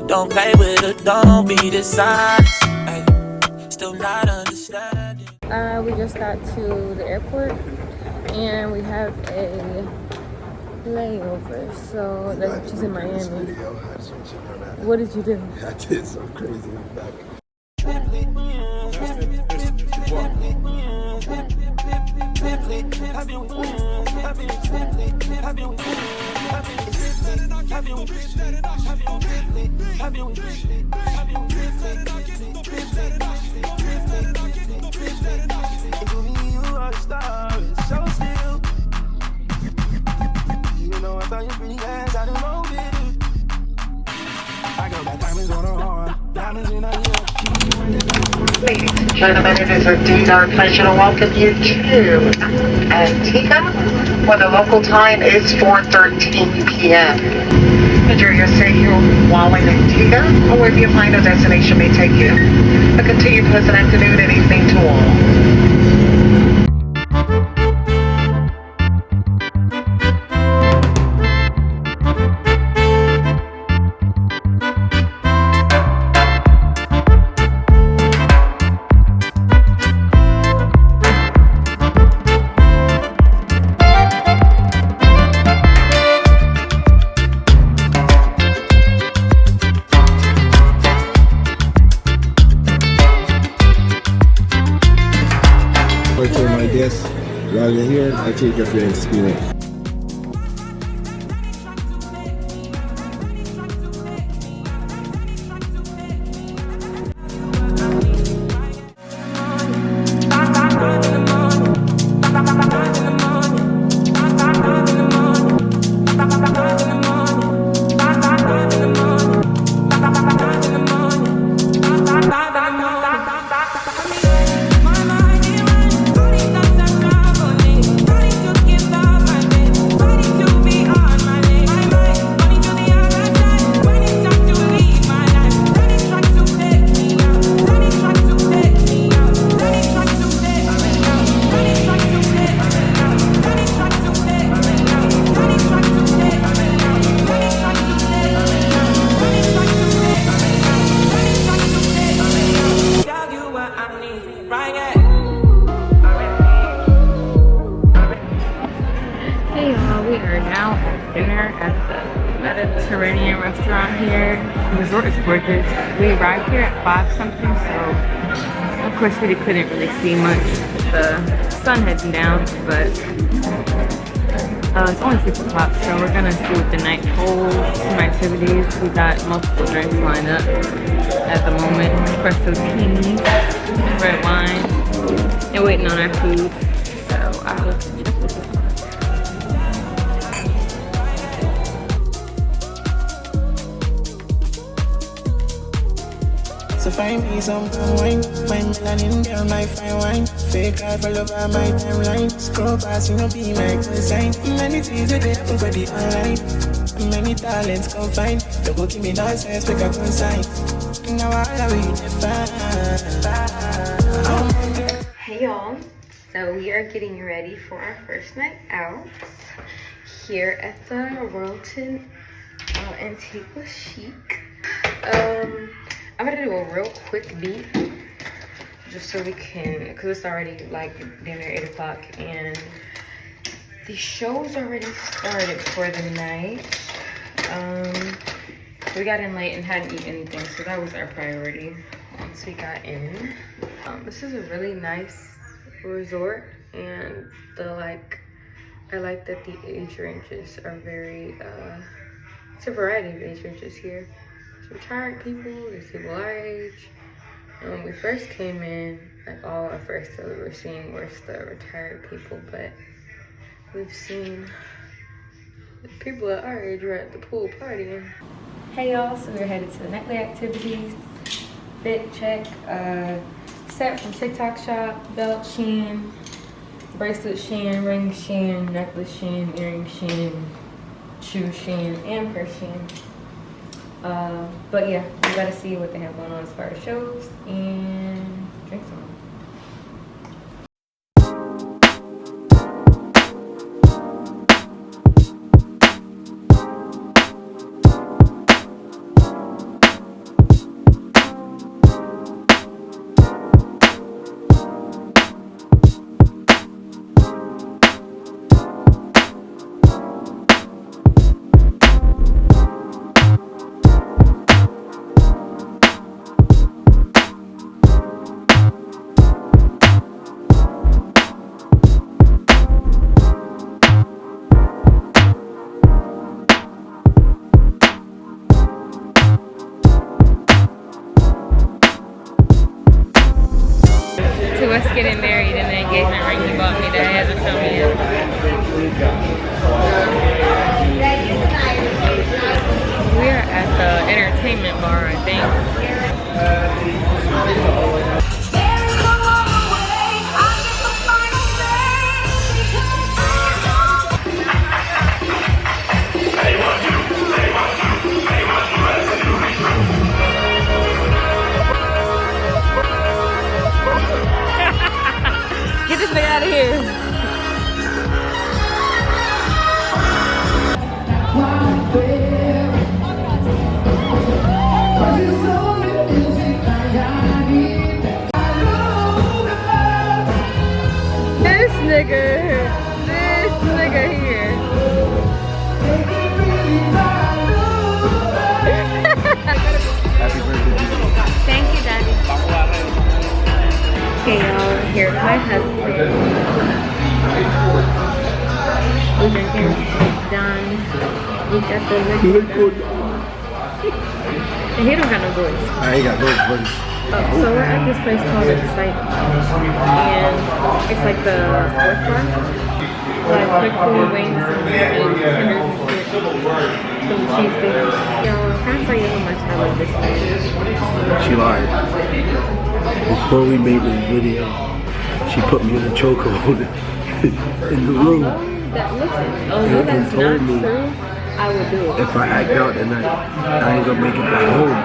Don't play with it, don't be dishonest. Ay, still not understanding. We just got to the airport and we have a layover, so that's just in Miami. What did you do? I did something crazy in the back. Ladies and gentlemen, it is indeed our pleasure to welcome you to Antigua, where the local time is 4:13 p.m. Enjoy your stay while in Antigua, or wherever your final destination may take you. A continued pleasant afternoon and evening to all. While you're here, I take you for your experience. Hey y'all, we are now at dinner at the Mediterranean restaurant here. The resort is gorgeous. We arrived here at 5 something, so of course we couldn't really see much with the sun heading down, but it's only 6 o'clock, so we're gonna see what the night holds, some activities. We got multiple drinks lined up at the moment. Espresso teas, red wine, and waiting on our food. So I will check this out. So find me some wine, my melanin girl, my fine wine. Fake life all over my timeline. Scroll past, you know, be my consign. Many things that they happen for the online. Many talents confined. Don't go give me nonsense, make a consign. Now I'll be defined. Hey y'all, so we are getting ready for our first night out here at the Royalton Antigua Chic. I'm gonna do a real quick beat just so we can, cause it's already like dinner 8 o'clock and the show's already started for the night. We got in late and hadn't eaten anything, so that was our priority once we got in. This is a really nice resort, and I like that the age ranges are very, it's a variety of age ranges here. Retired people, there's people our age. When we first came in, like all at first that we were seeing was the retired people, but we've seen the people at our age were at the pool partying. Hey y'all, so we're headed to the nightly activities. Fit check, set from TikTok shop, belt Shein, bracelet Shein, ring Shein, necklace Shein, earring Shein, shoe Shein, and purse Shein. But yeah, we gotta see what they have going on as far as shows and drink some. everything. Get this nigga out of here. This nigga here. Happy birthday. Thank you, Daddy. Okay, y'all, here's my husband. We're drinking done. We got the liquid. And he don't got no voice. I ain't got no voice. So we're at this place called Excite, and it's like the sports bar. Like quick food, wings, and tenders and shit. Some cheese things. Yo, can I tell you how much I love this place? She lied. Before we made this video, she put me in a chokehold in the room. Although that's not true, I would do it. If I act out tonight, I ain't gonna make it back home.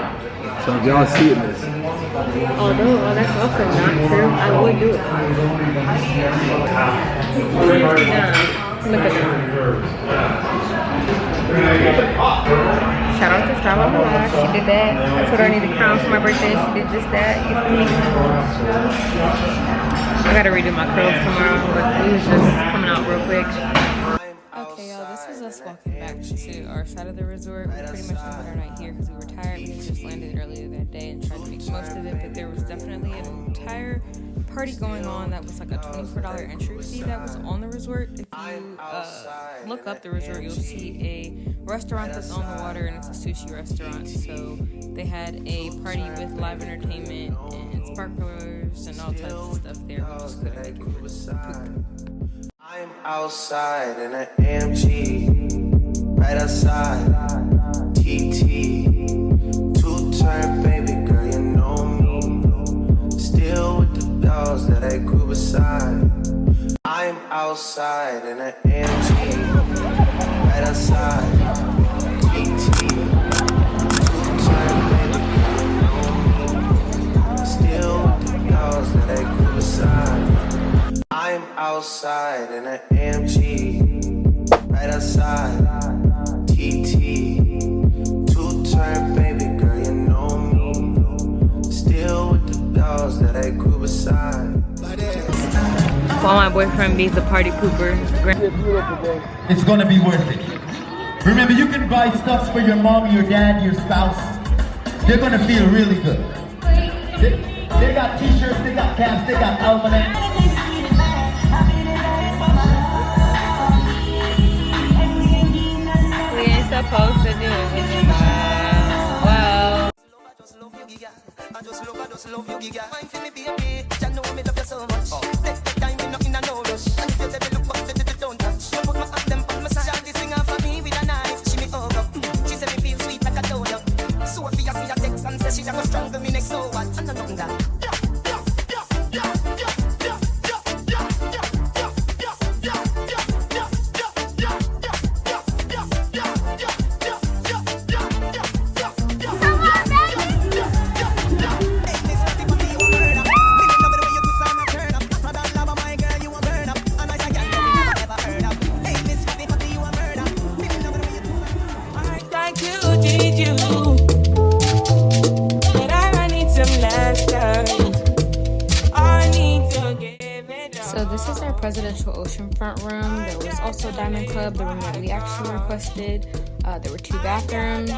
So if y'all seeing this, Although that's also not true, I would do it. Yeah, look at that. Shout out to Style on the Live. She did that. I told her I need a crown for my birthday. She did just that. You feel me? I gotta redo my curls tomorrow, but it was just coming out real quick. Okay, y'all, this was us walking back to our side of the resort. We pretty much ended our night here because we were tired. We just landed earlier that day and tried to make the most of it, but there was definitely an entire party going on that was like a $24 entry fee that was on the resort. If you look up the resort, you'll see a restaurant that's on the water, and it's a sushi restaurant. So they had a party with live entertainment and sparklers and all types of stuff there. We just couldn't make it work. I'm outside in an AMG, right outside, TT, two-turn baby girl, you know me, still with the dolls that I grew beside. I'm outside in an AMG, right outside, TT, two-turn baby girl, you know me, still with the dolls that I grew beside. I'm outside in an AMG, right outside, TT, two-turn baby girl, you know me, still with the dolls that I grew beside. While my boyfriend beats a party pooper. It's gonna be worth it. Remember, you can buy stuff for your mom, your dad, your spouse. They're gonna feel really good. They got t-shirts, they got caps, they got almanacs. Supposed to do it. Wow. I just love you, giga. I'm feeling baby. You know me love you so much. Take the time, we not in a no rush. And if you ever look back, don't touch. You put my hand them on my side. This thing for me with a knife. She me over. She said me feel sweet like a donut. Sophia see a text and says she just strangle me next. So what? And I know that. So this is our presidential oceanfront room. There was also a diamond club, the room that we actually requested. There were 2 bathrooms,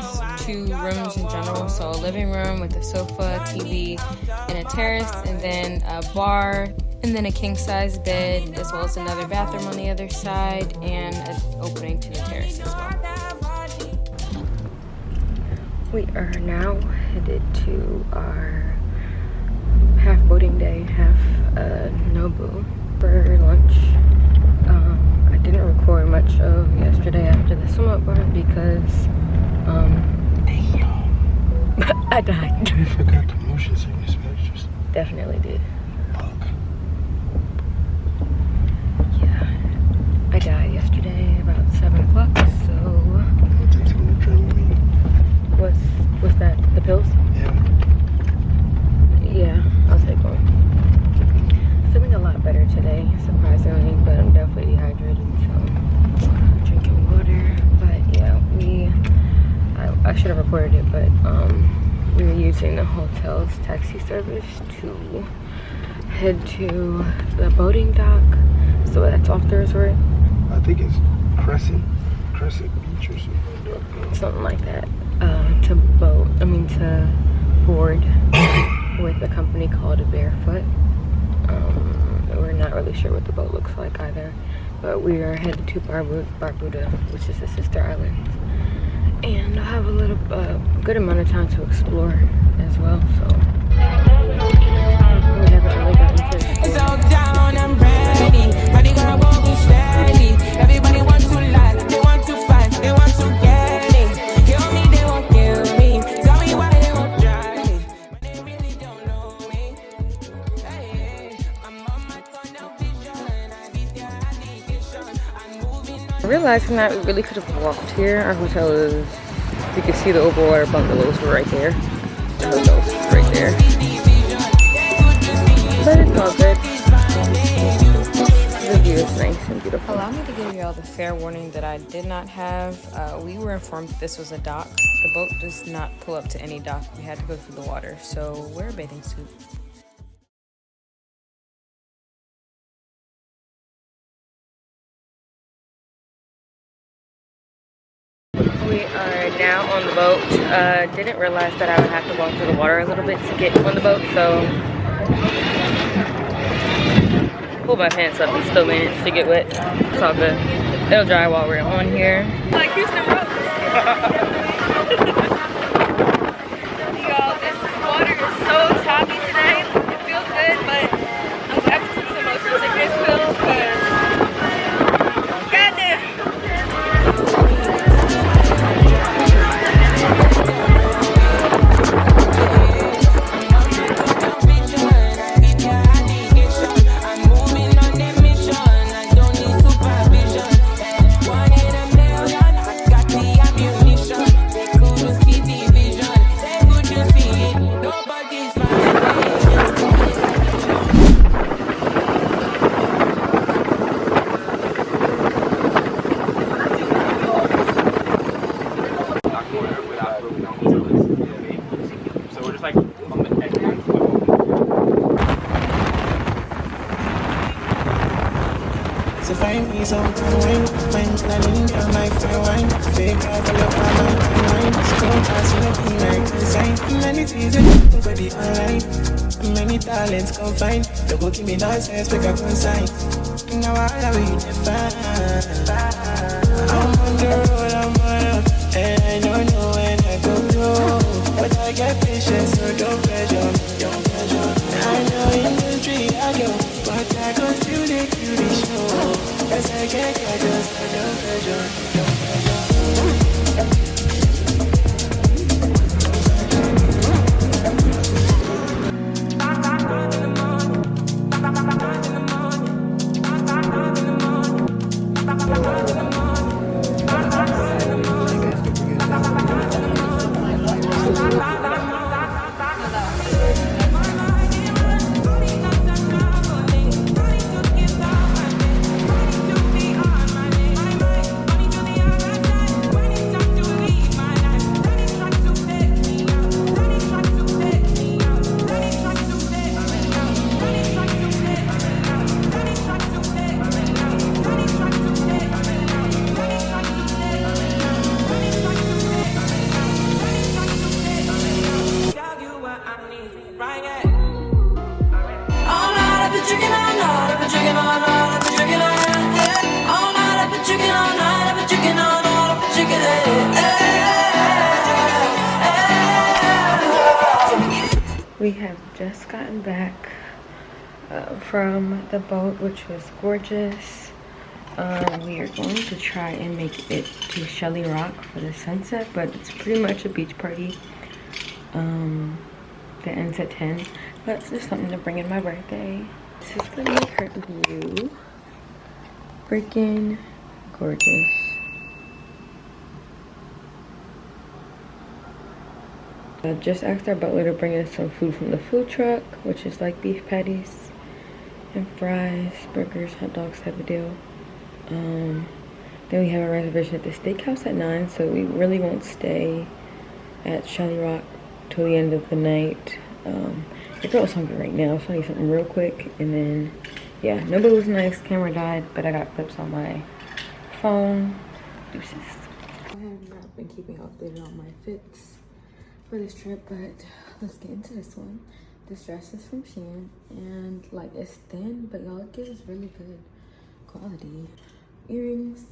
2 rooms in general. So a living room with a sofa, TV, and a terrace, and then a bar, and then a king-size bed, as well as another bathroom on the other side, and an opening to the terrace as well. We are now headed to our half boating day, half NOBU for lunch. I didn't record much of yesterday after the swim up bar because I died. You forgot the motion sickness pictures. Definitely did. Fuck. Yeah. I died yesterday about 7 o'clock, so... I'll take some of the Dramamine. What's that? The pills? Yeah. Yeah, I'll take one. Feeling a lot better today, surprisingly, but I'm definitely dehydrated, so drinking water. But yeah, I should have recorded it, but we were using the hotel's taxi service to head to the boating dock. So that's off the resort. I think it's Crescent Beach or Something like that. To board with a company called Barefoot. We're not really sure what the boat looks like either, but we are headed to Barbuda, which is the sister island, and I'll have a little good amount of time to explore as well. So we haven't really gotten to explore. So down and ready, ready gonna go be steady. Everybody wants to lie, they want to fight, they want to get it. Kill me, they won't kill me. Tell me why they won't try me, but they really don't know me. Hey, I'm on my tunnel vision, I beat their allegation. I'm moving on. I realized that we really could have walked here. Our hotel is, you can see the overwater bungalows were right there. The hotel's right there. But it's all good. The view is nice and beautiful. Allow me to give you all the fair warning that I did not have. We were informed that this was a dock. The boat does not pull up to any dock. We had to go through the water, so wear a bathing suit. We are now on the boat. Didn't realize that I would have to walk through the water a little bit to get on the boat, so pulled my pants up and still managed to get wet. It's all good. It'll dry while we're on here. Like Houston Road. Y'all, this water is so choppy today. It feels good, but I'm glad we took some motion sickness pills because goddamn. So find me something wine, wine, planning down my fire wine. Fake life, I love my mind. Scroll past, you know, be like design. Many things that happen for the online. Many talents confined. Don't go give me nonsense, pick up one sign. Now all I will define. I'm on the road, I'm on up, and I don't know when I go through. But I got patience, so don't pressure me, don't pressure me. I know industry I go, but I go still the beauty show. Cause I can't get just don't pressure, don't pressure. We have just gotten back from the boat, which was gorgeous. We are going to try and make it to Shelly Rock for the sunset, but it's pretty much a beach party. that ends at 10. But it's just something to bring in my birthday. This is the new curtain view. Freaking gorgeous. I just asked our butler to bring us some food from the food truck, which is like beef patties and fries, burgers, hot dogs type of deal. Then we have a reservation at the steakhouse at 9, so we really won't stay at Shelly Rock till the end of the night. The girl's hungry right now, so I need something real quick. And then, yeah, NOBU was nice. Camera died, but I got clips on my phone. Deuces. I have not been keeping updated on my fits for this trip, but let's get into this one. This dress is from Shein, and like it's thin, but y'all, it gives really good quality. Earrings,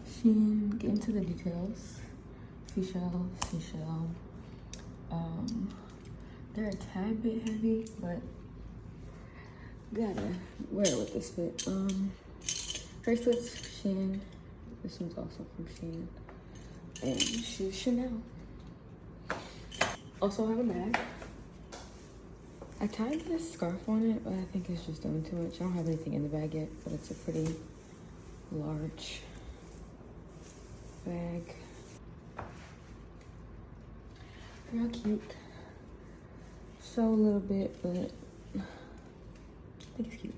Shein. Get into the details. Seashell. They're a tad bit heavy, but gotta wear it with this fit. Bracelets, Shein. This one's also from Shein. And shoes, Chanel. Also have a bag. I tied this scarf on it, but I think it's just doing too much. I don't have anything in the bag yet, but it's a pretty large bag. Real cute. So a little bit, but I think it's cute.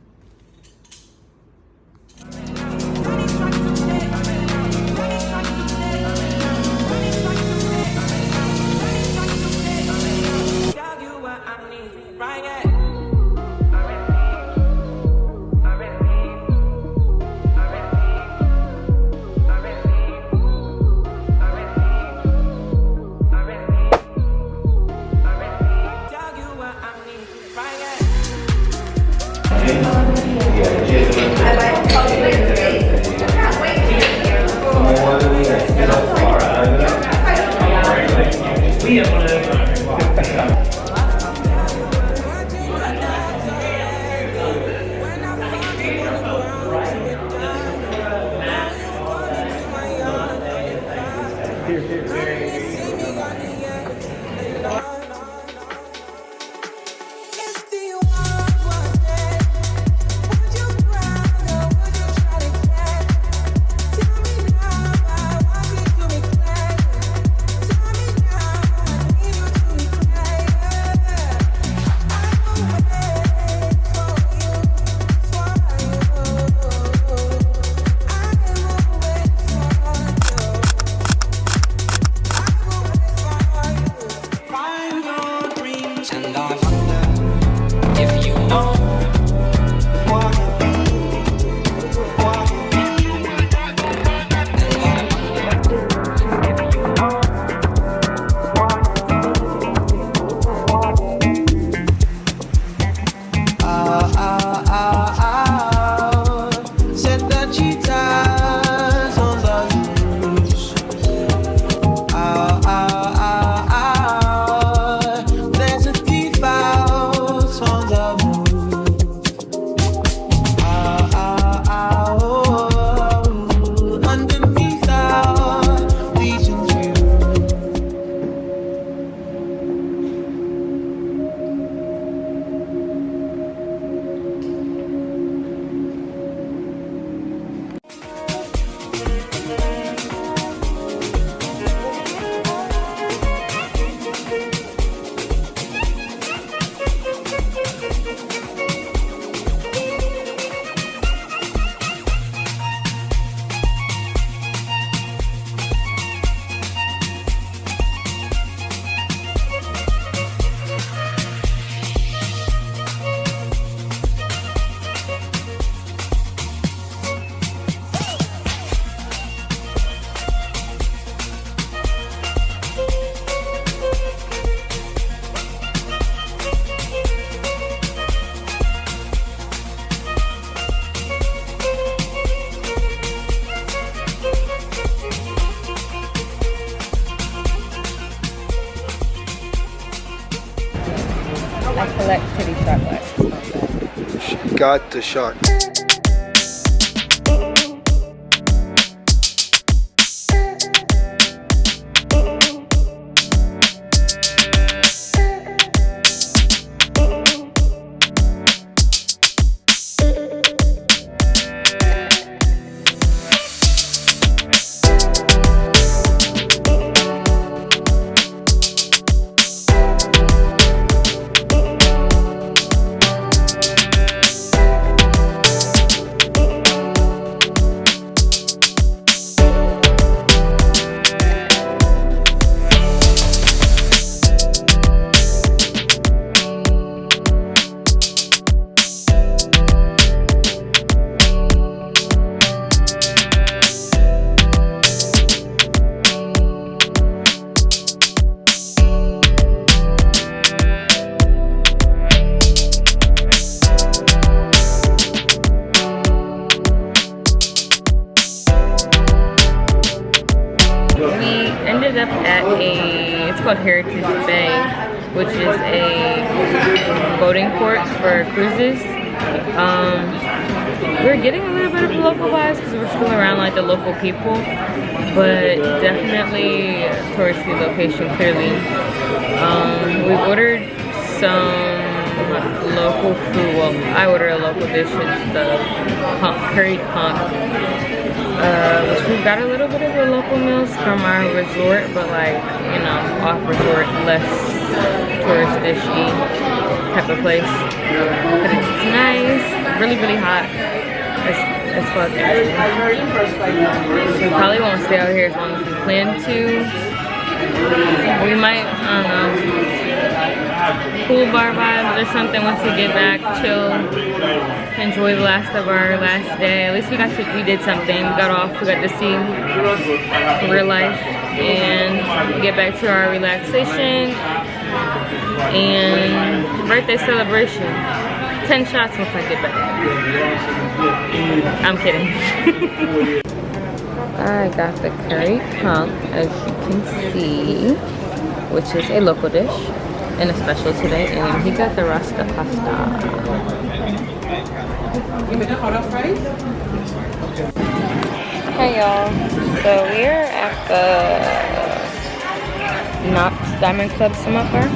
I collect titty shot glasses. She got the shot. ended up at it's called Heritage Bay, which is a boating port for cruises. We're getting a little bit of local vibes because we're still around like the local people, but definitely a touristy location clearly. We ordered some local food. Well, I ordered a local dish. It's the curried conch, which we've got a little bit of the local meals from our resort, but like, you know, off resort, less tourist-ish-y type of place. But it's nice, really, really hot. It's fuck. We probably won't stay out here as long as we plan to. We might, I don't know, pool bar vibes or something once we get back, chill, enjoy the last of our last day. At least we did something. We got off, we got to see real life and get back to our relaxation and birthday celebration. 10 shots once I get back. I'm kidding. I got the curry conch, as you can see, which is a local dish and a special today, and he got the rasta pasta. Hey y'all, so we're at the Knox Diamond Club Summit Bar.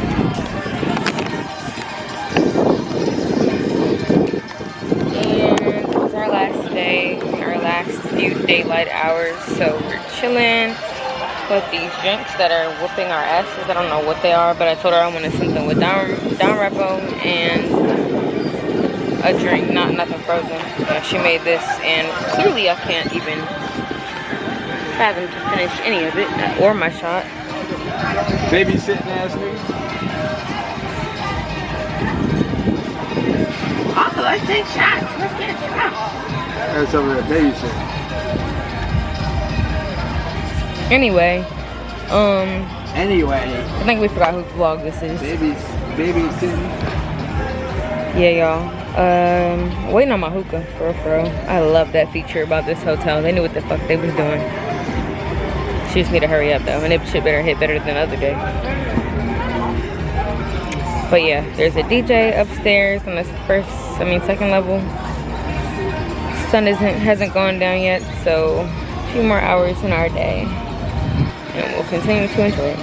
Our last day, our last few daylight hours, so we're chilling with these drinks that are whooping our asses. I don't know what they are, but I told her I wanted something with down repo and a drink, nothing frozen. Yeah, she made this, and clearly I can't even fathom to finish any of it or my shot. Babysitting ass nigga. Oh, let's take shots. Let's get shots. That's over there babysitting. Anyway, Anyway, I think we forgot whose vlog this is. babysitting. Yeah, y'all. Waiting on my hookah, for real. I love that feature about this hotel. They knew what the fuck they was doing. She just need to hurry up though, and it shit better hit better than the other day. But yeah, there's a DJ upstairs on the second level. Sun hasn't gone down yet, so a few more hours in our day, and we'll continue to enjoy it.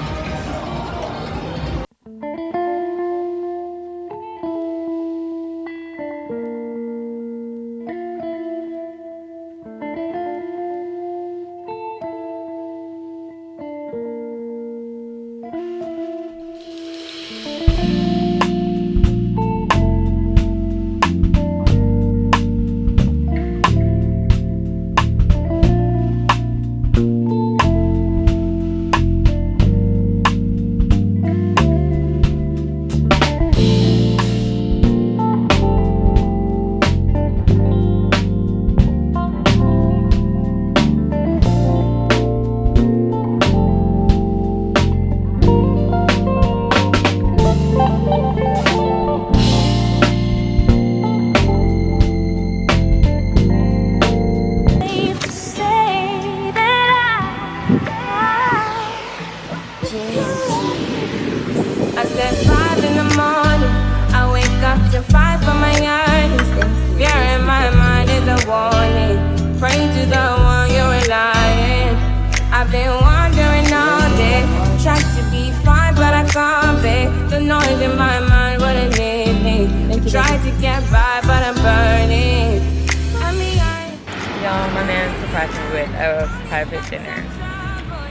Y'all, my man surprised me with a private dinner.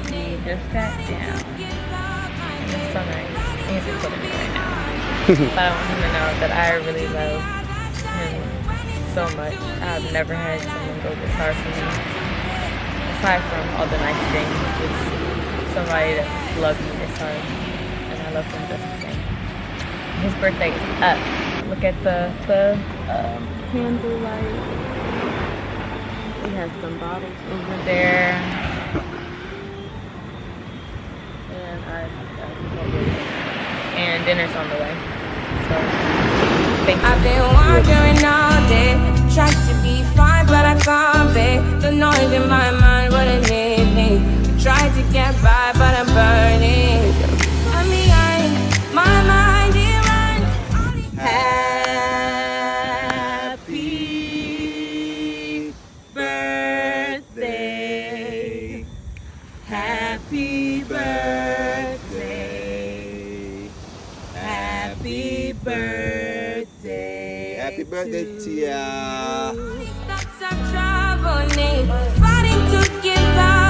We just sat down. And it's so nice. He's recording me right now. But I want him to know that I really love him so much. I've never had someone go this hard for me. Aside from all the nice things, just somebody that loves me this hard. And I love him just the same. His birthday is up. Look at the candlelight. We have some bottles over there. And dinner's on the way. So, thank you. I've been wandering all day, tried to be fine, but I can't be. The noise in my mind wouldn't leave me. Tried to get by, but I'm Happy birthday. Happy birthday. Happy birthday, Tia. Stops are traveling, fighting to give out.